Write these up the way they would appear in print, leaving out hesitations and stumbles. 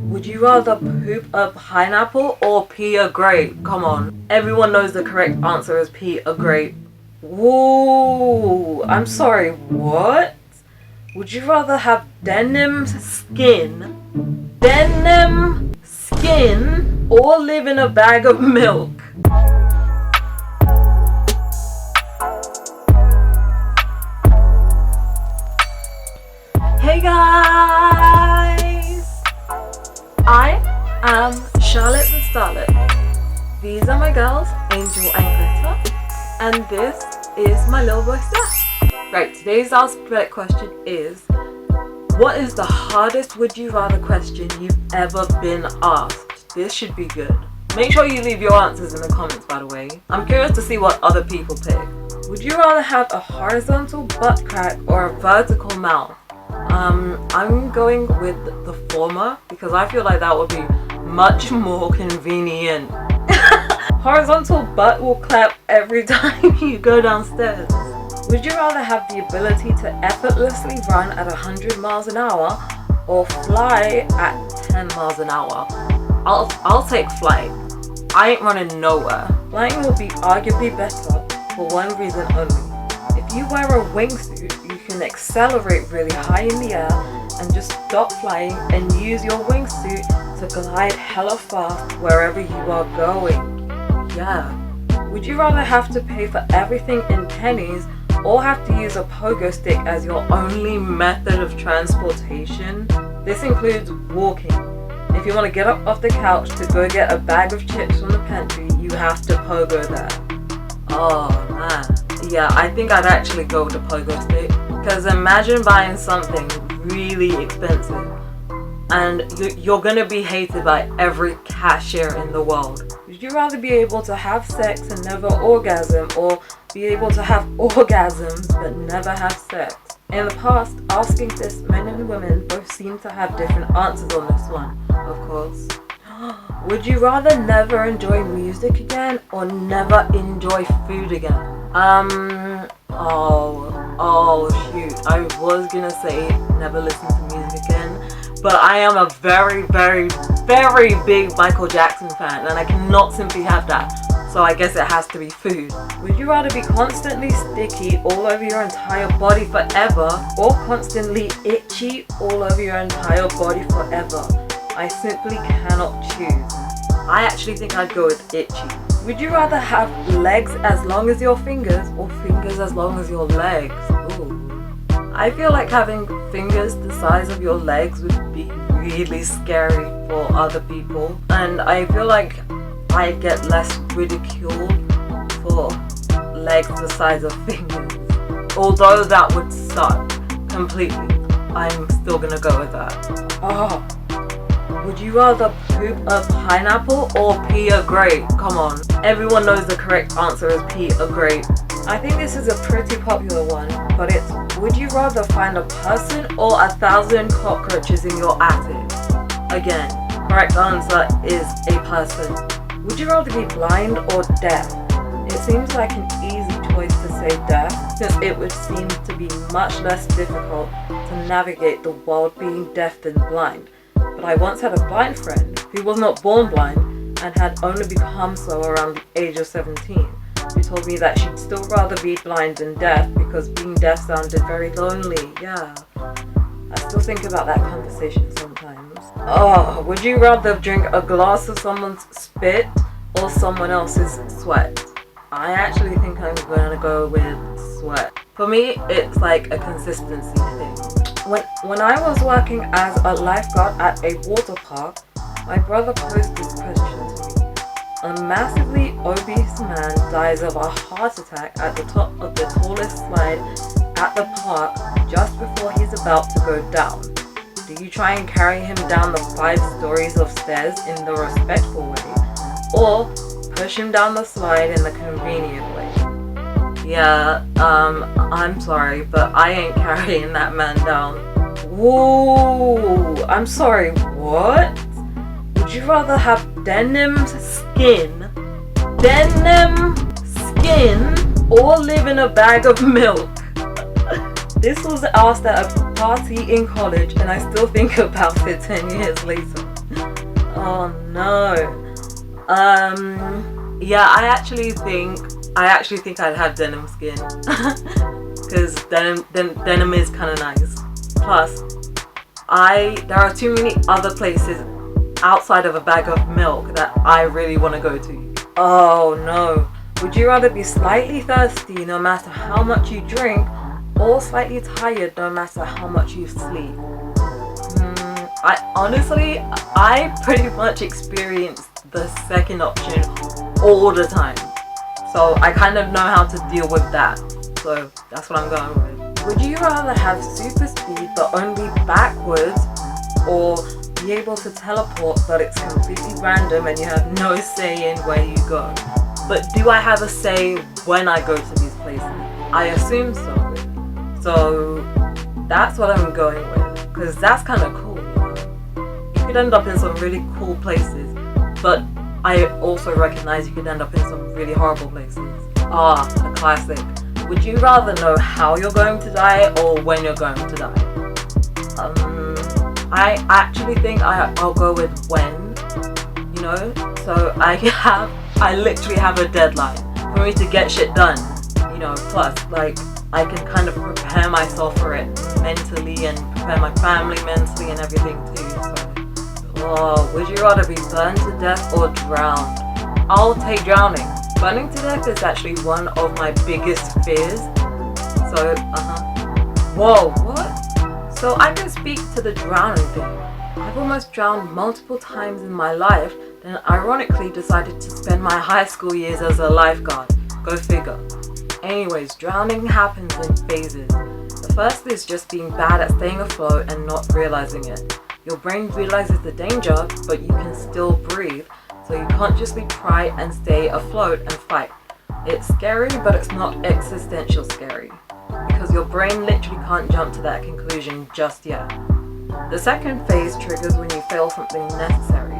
Would you rather poop a pineapple or pee a grape? Come on. Everyone knows the correct answer is pee a grape. Whoa, I'm sorry, what? Would you rather have denim skin, or live in a bag of milk? Hey guys! I am Charlotte the Starlet. These are my girls, Angel and Greta, and this is my little boy Steph. Right, today's Ask Split question is, what is the hardest would you rather question you've ever been asked? This should be good. Make sure you leave your answers in the comments, by the way. I'm curious to see what other people pick. Would you rather have a horizontal butt crack or a vertical mouth? I'm going with the former because I feel like that would be much more convenient. Horizontal butt will clap every time you go downstairs. Would you rather have the ability to effortlessly run at 100 miles an hour or fly at 10 miles an hour? I'll take flight. I ain't running nowhere. Flying will be arguably better for one reason only. If you wear a wingsuit, you can accelerate really high in the air and just stop flying and use your wingsuit to glide hella fast wherever you are going. Yeah. Would you rather have to pay for everything in pennies or have to use a pogo stick as your only method of transportation? This includes walking. If you want to get up off the couch to go get a bag of chips from the pantry, you have to pogo there. Oh man. Yeah, I think I'd actually go with the pogo stick. Because imagine buying something really expensive and you're gonna be hated by every cashier in the world. Would you rather be able to have sex and never orgasm, or be able to have orgasms but never have sex? In the past, asking this, men and women both seem to have different answers on this one, of course. Would you rather never enjoy music again or never enjoy food again? Oh shoot, I was gonna say never listen to music again, but I am a very, very, very big Michael Jackson fan and I cannot simply have that, so I guess it has to be food. Would you rather be constantly sticky all over your entire body forever or constantly itchy all over your entire body forever? I simply cannot choose. I actually think I'd go with itchy. Would you rather have legs as long as your fingers or fingers as long as your legs? Ooh. I feel like having fingers the size of your legs would be really scary for other people, and I feel like I get less ridiculed for legs the size of fingers. Although that would suck completely, I'm still gonna go with that. Oh. Would you rather poop a pineapple or pee a grape? Come on. Everyone knows the correct answer is pee a grape. I think this is a pretty popular one, but it's, would you rather find a person or 1,000 cockroaches in your attic? Again, correct answer is a person. Would you rather be blind or deaf? It seems like an easy choice to say deaf, since it would seem to be much less difficult to navigate the world being deaf than blind. But I once had a blind friend who was not born blind and had only become so around the age of 17, who told me that she'd still rather be blind than deaf because being deaf sounded very lonely. Yeah, I still think about that conversation sometimes. Oh, would you rather drink a glass of someone's spit or someone else's sweat? I actually think I'm gonna go with sweat. For me, it's like a consistency thing. When I was working as a lifeguard at a water park, my brother posed this question to me. A massively obese man dies of a heart attack at the top of the tallest slide at the park just before he's about to go down. Do you try and carry him down the 5 stories of stairs in the respectful way, or push him down the slide in the convenient way? Yeah, I'm sorry, but I ain't carrying that man down. Whoa, I'm sorry, what? Would you rather have denim skin, or live in a bag of milk? This was asked at a party in college and I still think about it 10 years later. Oh no. Yeah, I actually think I'd have denim skin because denim is kind of nice. Plus, there are too many other places outside of a bag of milk that I really want to go to. Oh no. Would you rather be slightly thirsty no matter how much you drink, or slightly tired no matter how much you sleep? I pretty much experience the second option all the time. So I kind of know how to deal with that. So that's what I'm going with. Would you rather have super speed but only backwards, or be able to teleport but it's completely random and you have no say in where you go? But do I have a say when I go to these places? I assume so. So that's what I'm going with, because that's kind of cool. You could end up in some really cool places, but I also recognize you could end up in some really horrible places. A classic. Would you rather know how you're going to die or when you're going to die? I actually think I'll go with when, so I literally have a deadline for me to get shit done, plus like I can kind of prepare myself for it mentally and prepare my family mentally and everything too. So, would you rather be burned to death or drowned? I'll take drowning. Burning to death is actually one of my biggest fears. So, Whoa, what? So I can speak to the drowning thing. I've almost drowned multiple times in my life, then ironically decided to spend my high school years as a lifeguard. Go figure. Anyways, drowning happens in phases. The first is just being bad at staying afloat and not realizing it. Your brain realizes the danger, but you can still breathe, so you consciously try and stay afloat and fight. It's scary, but it's not existential scary, because your brain literally can't jump to that conclusion just yet. The second phase triggers when you fail something necessary.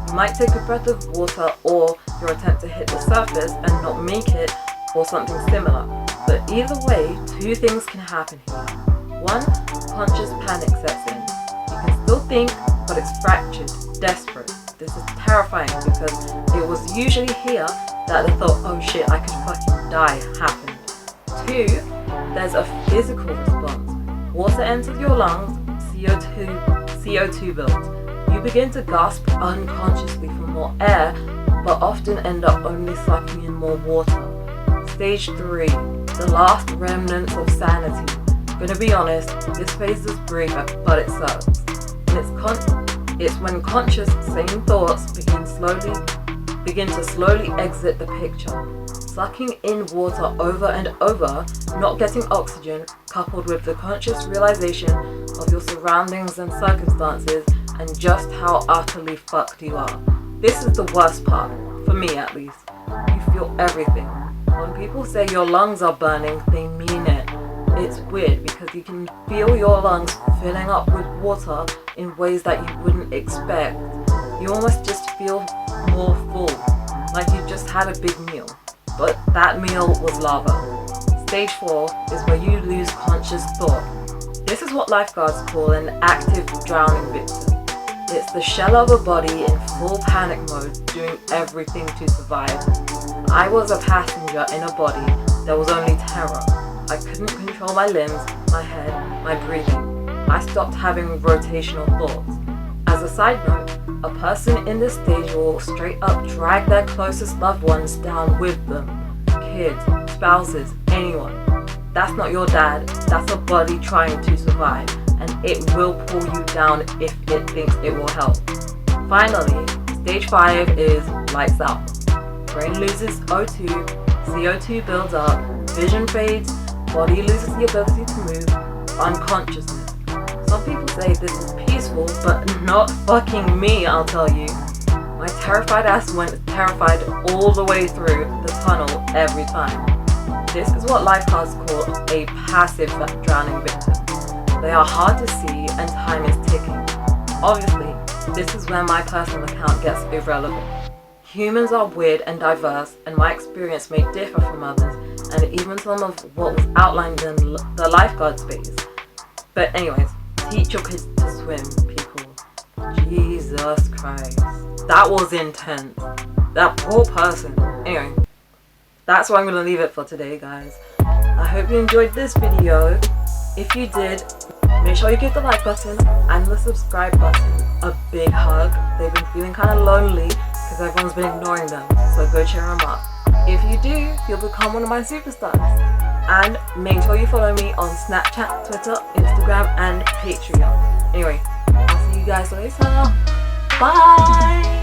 You might take a breath of water, or your attempt to hit the surface and not make it, or something similar. But either way, two things can happen here. One, conscious panic sets in. You can still think, but it's fractured, desperate. This is terrifying because it was usually here that the thought, oh shit, I could fucking die, happened. Two, there's a physical response. Water enters your lungs, CO2 builds. You begin to gasp unconsciously for more air, but often end up only sucking in more water. Stage 3, the last remnants of sanity. Gonna be honest, this phase is brief, but it sucks. It's when conscious, sane thoughts begin to slowly exit the picture. Sucking in water over and over, not getting oxygen, coupled with the conscious realization of your surroundings and circumstances and just how utterly fucked you are. This is the worst part, for me at least. You feel everything. When people say your lungs are burning, they mean it. It's weird because you can feel your lungs filling up with water in ways that you wouldn't expect. You almost just feel more full, like you just had a big meal. But that meal was lava. Stage 4 is where you lose conscious thought. This is what lifeguards call an active drowning victim. It's the shell of a body in full panic mode, doing everything to survive. I was a passenger in a body that was only terror. I couldn't control my limbs, my head, my breathing. I stopped having rotational thoughts. As a side note, a person in this stage will straight up drag their closest loved ones down with them. Kids, spouses, anyone. That's not your dad, that's a body trying to survive, and it will pull you down if it thinks it will help. Finally, stage 5 is lights out. Brain loses O2, CO2 builds up, vision fades, body loses the ability to move, unconsciousness. Some people say this is peaceful, but not fucking me, I'll tell you. My terrified ass went terrified all the way through the tunnel every time. This is what lifeguards call a passive drowning victim. They are hard to see and time is ticking. Obviously, this is where my personal account gets irrelevant. Humans are weird and diverse, and my experience may differ from others, and even some of what was outlined in the lifeguard space. But anyways, teach your kids to swim, people. Jesus Christ. That was intense. That poor person. Anyway, that's where I'm gonna leave it for today, guys. I hope you enjoyed this video. If you did, make sure you give the like button and the subscribe button a big hug. They've been feeling kind of lonely because everyone's been ignoring them, so go cheer them up. If you do, you'll become one of my superstars. And make sure you follow me on Snapchat, Twitter, Instagram, and Patreon. Anyway, I'll see you guys later. Bye!